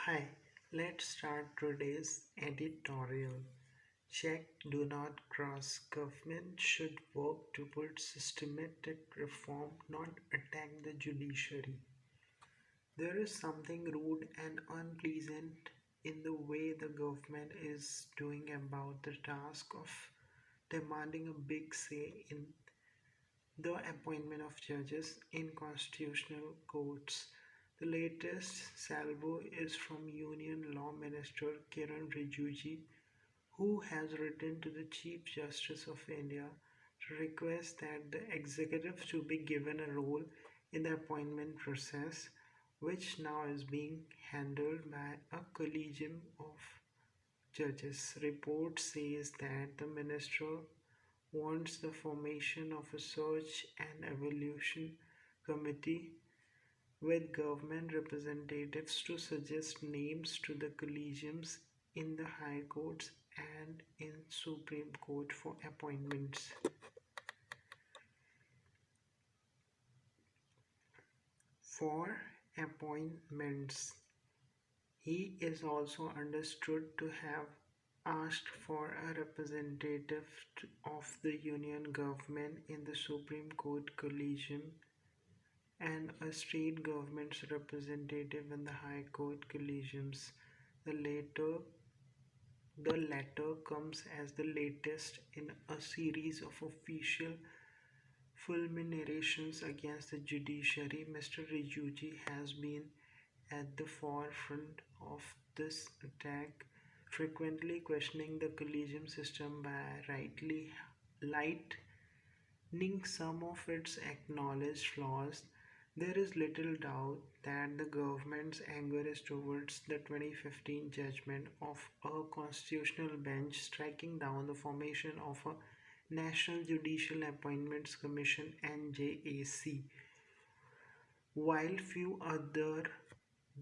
Hi, let's start today's editorial. Check, do not cross. Government should work towards systematic reform, not attack the judiciary. There is something rude and unpleasant in the way the government is doing about the task of demanding a big say in the appointment of judges in constitutional courts. The latest salvo is from Union Law Minister Kiran Rijiju, who has written to the Chief Justice of India to request that the executive to be given a role in the appointment process, which now is being handled by a collegium of judges. Report says that the minister wants the formation of a search and evaluation committee with government representatives to suggest names to the collegiums in the high courts and in Supreme Court for appointments. For appointments, he is also understood to have asked for a representative of the Union government in the Supreme Court Collegium and a state government's representative in the High Court Collegiums. The latter, the latter comes as the latest in a series of official fulminations against the judiciary. Mr. Rijuji has been at the forefront of this attack, frequently questioning the collegium system by rightly lightening some of its acknowledged flaws. There is little doubt that the government's anger is towards the 2015 judgment of a constitutional bench striking down the formation of a National Judicial Appointments Commission (NJAC), while few others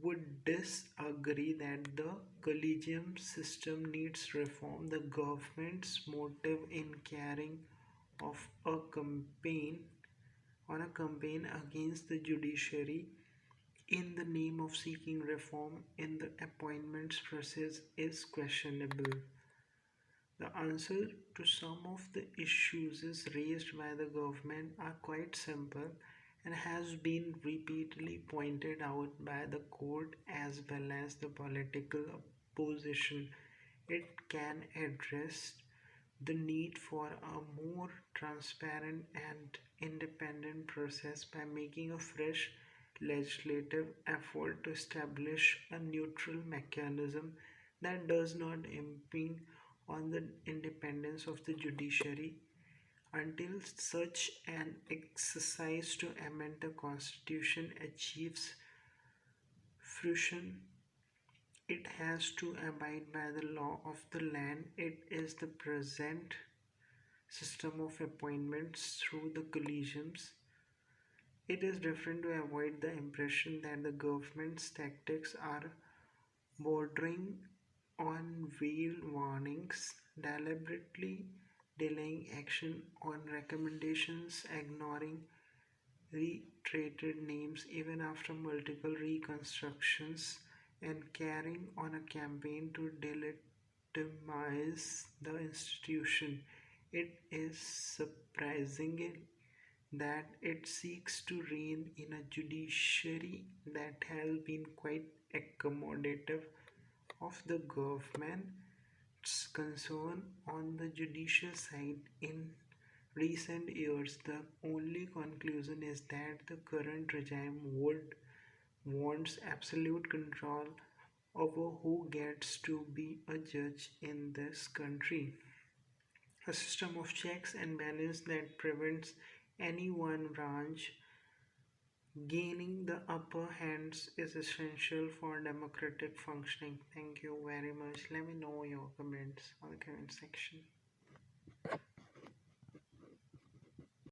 would disagree that the collegium system needs reform. The government's motive in carrying of a campaign on a campaign against the judiciary in the name of seeking reform in the appointments process is questionable. The answer to some of the issues raised by the government are quite simple and has been repeatedly pointed out by the court as well as the political opposition. It can address the need for a more transparent and independent process by making a fresh legislative effort to establish a neutral mechanism that does not impede on the independence of the judiciary. Until such an exercise to amend the constitution achieves fruition, it has to abide by the law of the land. It is the present system of appointments through the collegiums. It is different to avoid the impression that the government's tactics are bordering on veiled warnings, deliberately delaying action on recommendations, ignoring reiterated names even after multiple reconstructions, and carrying on a campaign to delegitimize the institution. It is surprising that it seeks to rein in a judiciary that has been quite accommodative of the government's concern on the judicial side in recent years. The only conclusion is that the current regime would wants absolute control over who gets to be a judge in this country. A system of checks and balances that prevents any one branch gaining the upper hands is essential for democratic functioning. Thank you very much. Let me know your comments on the comment section.